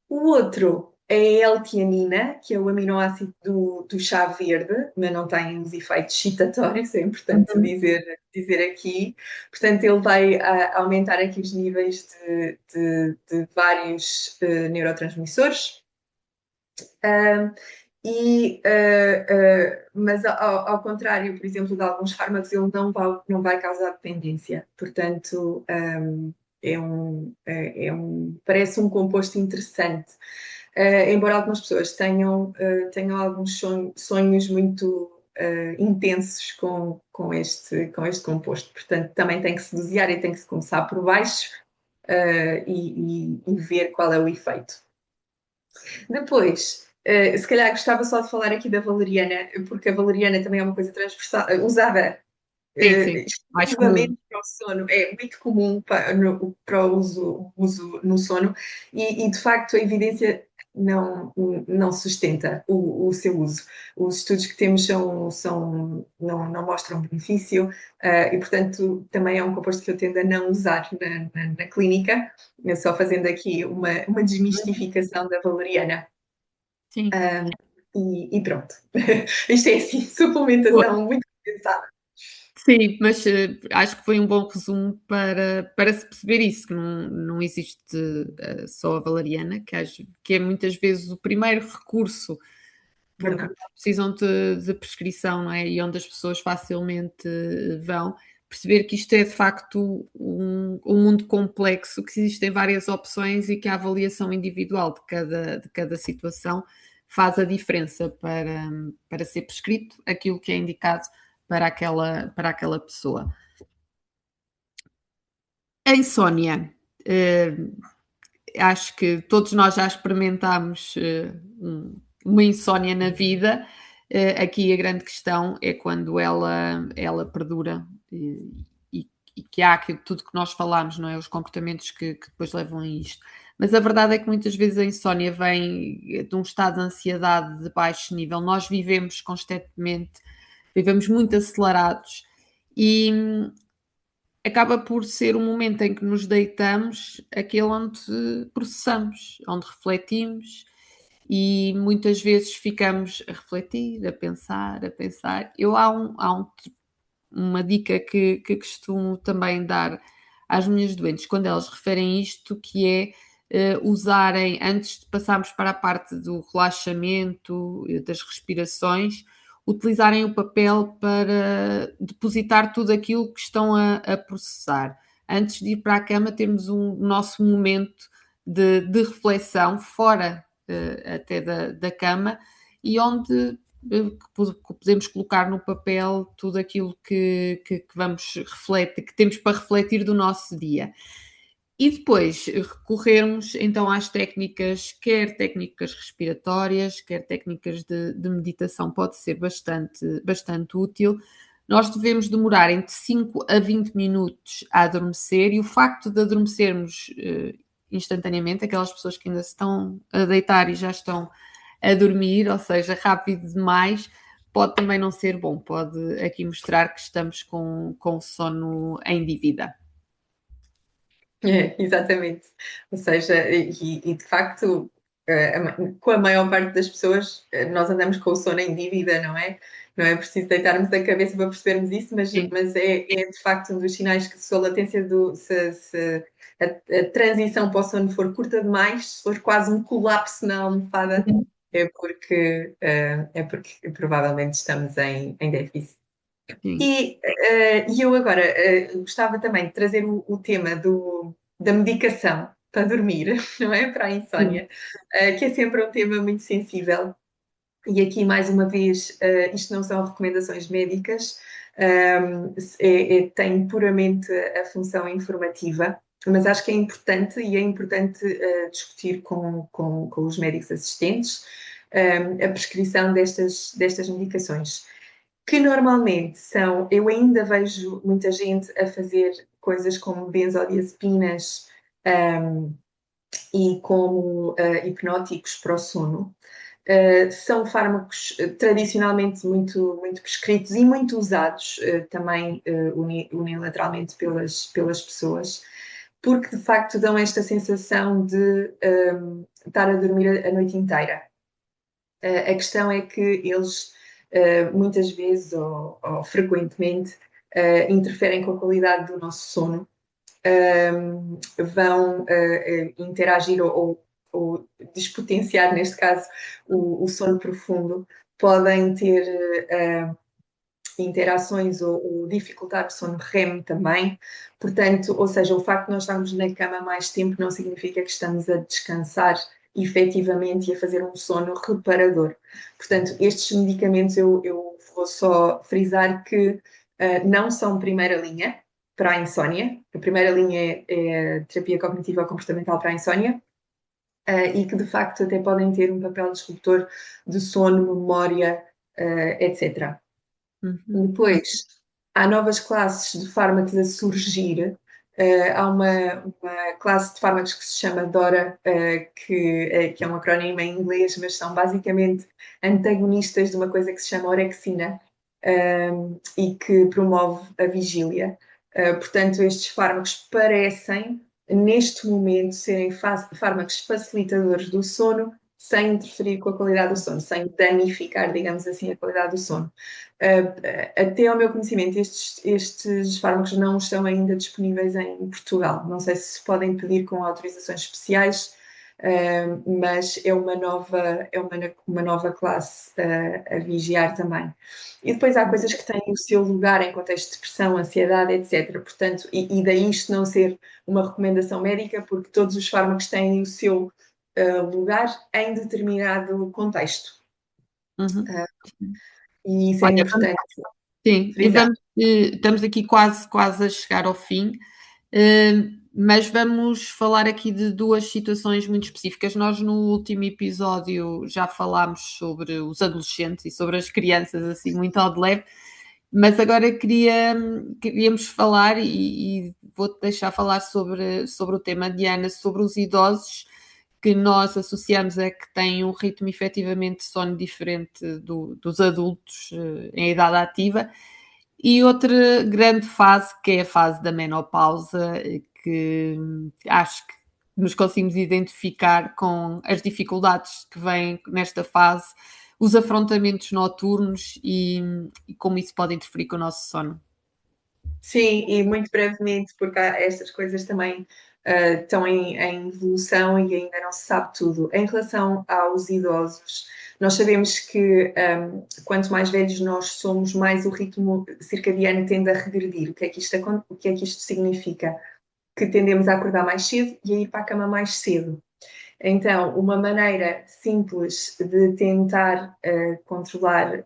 O outro a L-tianina, que é o aminoácido do chá verde, mas não tem os efeitos excitatórios, é importante Uhum. dizer aqui. Portanto, ele vai aumentar aqui os níveis de vários neurotransmissores. Um, mas ao contrário, por exemplo, de alguns fármacos, ele não vai causar dependência. Portanto, parece um composto interessante. Embora algumas pessoas tenham alguns sonhos muito intensos com este composto. Portanto, também tem que se dosear e tem que se começar por baixo e ver qual é o efeito. Depois, se calhar gostava só de falar aqui da valeriana, porque a valeriana também é uma coisa transversal, usada Sim, sim, mais comum. exclusivamente para o sono, é muito comum para o uso no sono e, de facto a evidência não sustenta o seu uso. Os estudos que temos não mostram benefício e, portanto, também é um composto que eu tendo a não usar na clínica, só fazendo aqui uma desmistificação da valeriana. Sim. E pronto. Isto é assim, suplementação muito pensada. Sim, mas, acho que foi um bom resumo para se perceber isso, que não existe, só a valeriana, que é muitas vezes o primeiro recurso, porque Verdade. precisam de prescrição, não é, e onde as pessoas facilmente vão. Perceber que isto é de facto um mundo complexo, que existem várias opções e que a avaliação individual de cada situação faz a diferença para ser prescrito aquilo que é indicado para aquela pessoa. A insónia, eh, acho que todos nós já experimentámos, uma insónia na vida. Aqui a grande questão é quando ela perdura, e e que há aquilo tudo que nós falámos, não é, os comportamentos que depois levam a isto. Mas a verdade é que muitas vezes a insónia vem de um estado de ansiedade de baixo nível. Nós vivemos muito acelerados e acaba por ser um momento em que nos deitamos, aquele onde processamos, onde refletimos e muitas vezes ficamos a refletir, a pensar, a pensar. Uma dica que costumo também dar às minhas doentes quando elas referem isto, que é usarem, antes de passarmos para a parte do relaxamento, das respirações, utilizarem o papel para depositar tudo aquilo que estão a processar. Antes de ir para a cama, temos um nosso momento de reflexão, fora até da cama, e onde que podemos colocar no papel tudo aquilo que vamos refletir, que temos para refletir do nosso dia. E depois recorrermos então às técnicas, quer técnicas respiratórias, quer técnicas de meditação, pode ser bastante útil. Nós devemos demorar entre 5 a 20 minutos a adormecer, e o facto de adormecermos instantaneamente, aquelas pessoas que ainda se estão a deitar e já estão a dormir, ou seja, rápido demais, pode também não ser bom, pode aqui mostrar que estamos com sono em dívida. Exatamente. Ou seja, de facto, com a maior parte das pessoas, nós andamos com o sono em dívida, não é? Não é preciso deitarmos a cabeça para percebermos isso, mas, Sim. mas é de facto um dos sinais que se a latência se a transição para o sono for curta demais, se for quase um colapso na almofada, Uhum. é porque provavelmente estamos em déficit. Sim. E eu agora gostava também de trazer o tema da medicação para dormir, não é? Para a Sim. insónia, que é sempre um tema muito sensível. E aqui, mais uma vez, isto não são recomendações médicas, tem puramente a função informativa, mas acho que é importante e é importante discutir com os médicos assistentes a prescrição destas medicações que normalmente eu ainda vejo muita gente a fazer coisas como benzodiazepinas e como hipnóticos para o sono. São fármacos tradicionalmente muito prescritos e muito usados também unilateralmente pelas pessoas. porque de facto dão esta sensação de estar a dormir a noite inteira. A questão é que eles muitas vezes ou frequentemente interferem com a qualidade do nosso sono, vão interagir ou despotenciar, neste caso, sono profundo, podem ter interações ou dificultar o sono REM também. Portanto, ou seja, o facto de nós estarmos na cama mais tempo não significa que estamos a descansar efetivamente e a fazer um sono reparador. Portanto, estes medicamentos eu vou só frisar que não são primeira linha para a insónia. A primeira linha é a terapia cognitiva comportamental para a insónia. E que de facto até podem ter um papel disruptor de sono, memória, etc. Depois, há novas classes de fármacos a surgir. Há uma classe de fármacos que se chama DORA, que é um acrónimo em inglês, mas são basicamente antagonistas de uma coisa que se chama orexina, e que promove a vigília. Portanto, estes fármacos parecem, neste momento, serem fármacos facilitadores do sono, sem interferir com a qualidade do sono, sem danificar, digamos assim, a qualidade do sono. Até ao meu conhecimento, estes fármacos não estão ainda disponíveis em Portugal. Não sei se podem pedir com autorizações especiais, mas é uma nova classe a vigiar também. E depois há coisas que têm o seu lugar em contexto de depressão, ansiedade, etc. Portanto, e daí isto não ser uma recomendação médica, porque todos os fármacos têm o seu lugar em determinado contexto. Uhum. E isso é Olha, importante sim, e frisar. estamos aqui quase a chegar ao fim, mas vamos falar aqui de duas situações muito específicas. Nós no último episódio já falámos sobre os adolescentes e sobre as crianças, assim, muito ao de leve, mas agora queríamos falar e vou-te deixar falar sobre o tema, Diana, sobre os idosos que nós associamos a que têm um ritmo efetivamente de sono diferente dos adultos em idade ativa. E outra grande fase, que é a fase da menopausa, que acho que nos conseguimos identificar com as dificuldades que vêm nesta fase, os afrontamentos noturnos e como isso pode interferir com o nosso sono. Sim, e muito brevemente, porque estas coisas também estão em evolução e ainda não se sabe tudo. Em relação aos idosos, nós sabemos que quanto mais velhos nós somos, mais o ritmo circadiano tende a regredir. O que é que isto significa? Que tendemos a acordar mais cedo e a ir para a cama mais cedo. Então, uma maneira simples de tentar controlar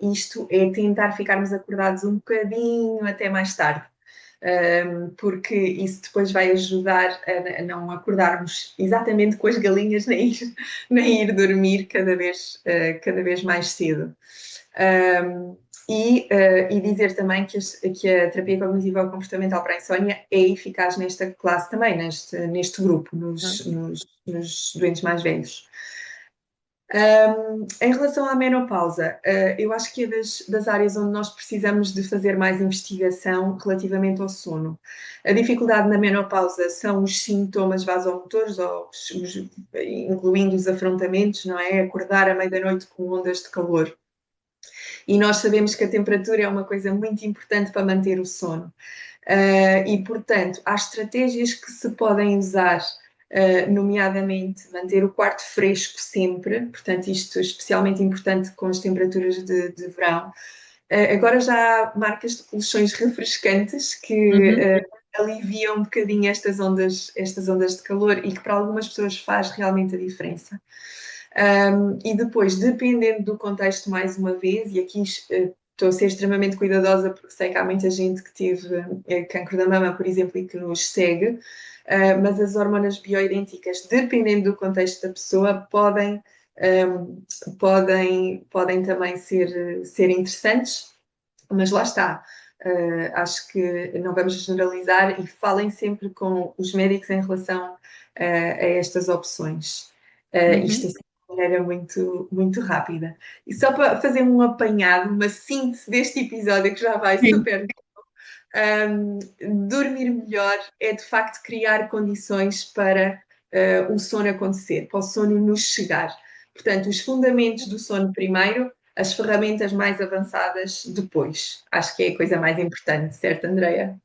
isto é tentar ficarmos acordados um bocadinho até mais tarde, porque isso depois vai ajudar a não acordarmos exatamente com as galinhas, nem ir dormir cada vez mais cedo. E dizer também que a terapia cognitiva comportamental para a insónia é eficaz nesta classe também, neste grupo, nos doentes mais velhos. Em relação à menopausa, eu acho que é das áreas onde nós precisamos de fazer mais investigação relativamente ao sono. A dificuldade na menopausa são os sintomas vasomotores, incluindo os afrontamentos, não é? Acordar à meia-noite com ondas de calor. E nós sabemos que a temperatura é uma coisa muito importante para manter o sono. E, portanto, há estratégias que se podem usar, nomeadamente manter o quarto fresco sempre, portanto, isto é especialmente importante com as temperaturas de verão. Agora já há marcas de colchões refrescantes que aliviam um bocadinho estas ondas de calor e que para algumas pessoas faz realmente a diferença. E depois, dependendo do contexto, mais uma vez, e aqui estou a ser extremamente cuidadosa porque sei que há muita gente que teve cancro da mama, por exemplo, e que nos segue, mas as hormonas bioidênticas, dependendo do contexto da pessoa, podem também ser interessantes, mas lá está. Acho que não vamos generalizar e falem sempre com os médicos em relação a estas opções. Isto é de maneira muito, muito rápida. E só para fazer um apanhado, uma síntese deste episódio que já vai Sim. super. Dormir melhor é de facto criar condições para o sono acontecer, para o sono nos chegar. Portanto, os fundamentos do sono primeiro, as ferramentas mais avançadas depois. Acho que é a coisa mais importante, certo, Andreia?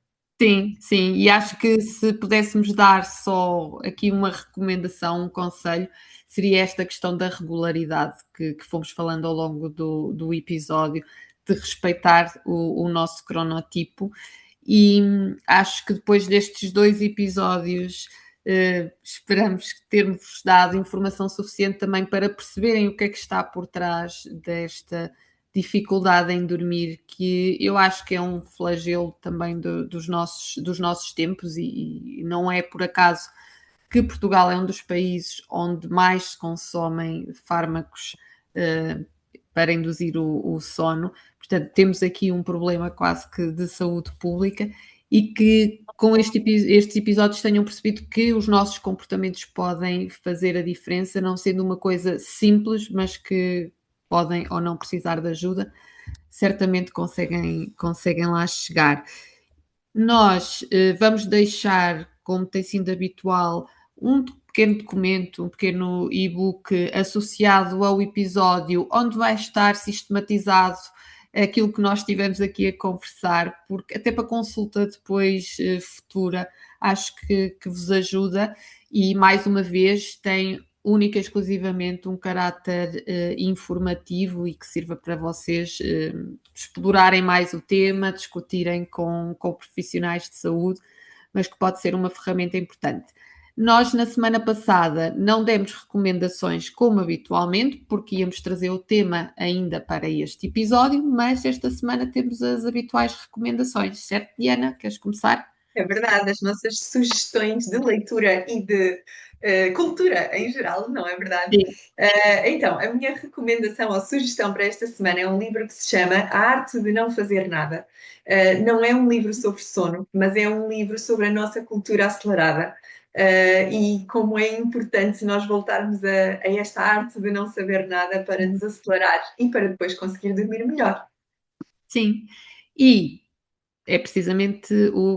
Sim, sim, e acho que se pudéssemos dar só aqui uma recomendação, um conselho, seria esta questão da regularidade que fomos falando ao longo do episódio, de respeitar o nosso cronotipo. E acho que depois destes 2 episódios, esperamos termos dado informação suficiente também para perceberem o que é que está por trás desta dificuldade em dormir, que eu acho que é um flagelo também dos nossos tempos, e não é por acaso que Portugal é um dos países onde mais se consomem fármacos uh, para induzir o sono. Portanto, temos aqui um problema quase que de saúde pública, e que com estes episódios tenham percebido que os nossos comportamentos podem fazer a diferença, não sendo uma coisa simples, mas que podem ou não precisar de ajuda, certamente conseguem lá chegar. Nós vamos deixar, como tem sido habitual, um pequeno documento, um pequeno e-book associado ao episódio, onde vai estar sistematizado aquilo que nós estivemos aqui a conversar, porque até para consulta depois futura, acho que vos ajuda, e mais uma vez tem única e exclusivamente um caráter informativo, e que sirva para vocês explorarem mais o tema, discutirem com profissionais de saúde, mas que pode ser uma ferramenta importante. Nós, na semana passada, não demos recomendações como habitualmente, porque íamos trazer o tema ainda para este episódio, mas esta semana temos as habituais recomendações, certo, Diana? Queres começar? É verdade, as nossas sugestões de leitura e de cultura em geral, não é verdade? Sim. Então, a minha recomendação ou sugestão para esta semana é um livro que se chama A Arte de Não Fazer Nada. Não é um livro sobre sono, mas é um livro sobre a nossa cultura acelerada. E como é importante nós voltarmos a esta arte de não saber nada para desacelerar e para depois conseguir dormir melhor. Sim. E é precisamente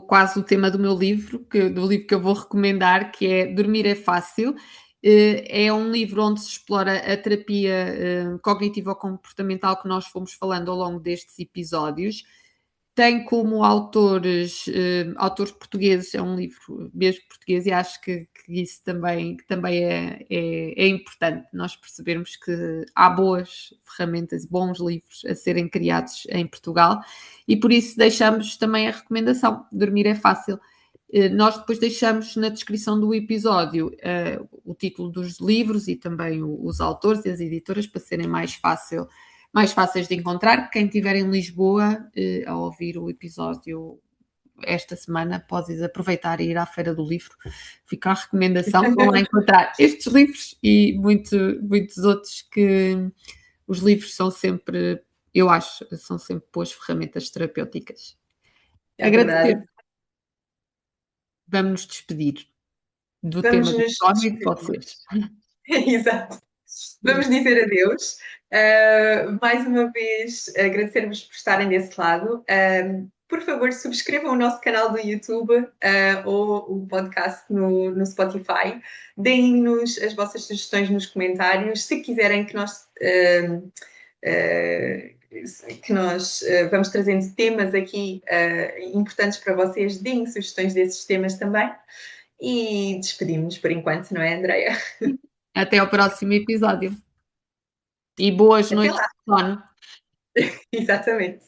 quase o tema do meu livro, do livro que eu vou recomendar, que é Dormir é Fácil. É um livro onde se explora a terapia cognitivo-comportamental que nós fomos falando ao longo destes episódios. Tem como autores portugueses, é um livro mesmo português, e acho que isso também é importante, nós percebermos que há boas ferramentas, bons livros a serem criados em Portugal, e por isso deixamos também a recomendação, Dormir é Fácil. Nós depois deixamos na descrição do episódio o título dos livros e também os autores e as editoras, para serem mais fáceis de encontrar. Quem estiver em Lisboa a ouvir o episódio esta semana, podes aproveitar e ir à Feira do Livro. Fica a recomendação, vão lá encontrar estes livros e muitos outros, que os livros são sempre, eu acho, são sempre boas ferramentas terapêuticas. É Agradecer. verdade. Vamos nos despedir do Vamos tema do nos sono e de despedir. vocês. Exato. Vamos dizer adeus. Mais uma vez, agradecer-vos por estarem desse lado. Por favor, subscrevam o nosso canal do YouTube ou o podcast no Spotify. Deem-nos as vossas sugestões nos comentários. Se quiserem que nós vamos trazendo temas aqui importantes para vocês, deem sugestões desses temas também. E despedimos-nos por enquanto, não é, Andreia? Até ao próximo episódio. E boas Até noites lá. de sono. Exatamente.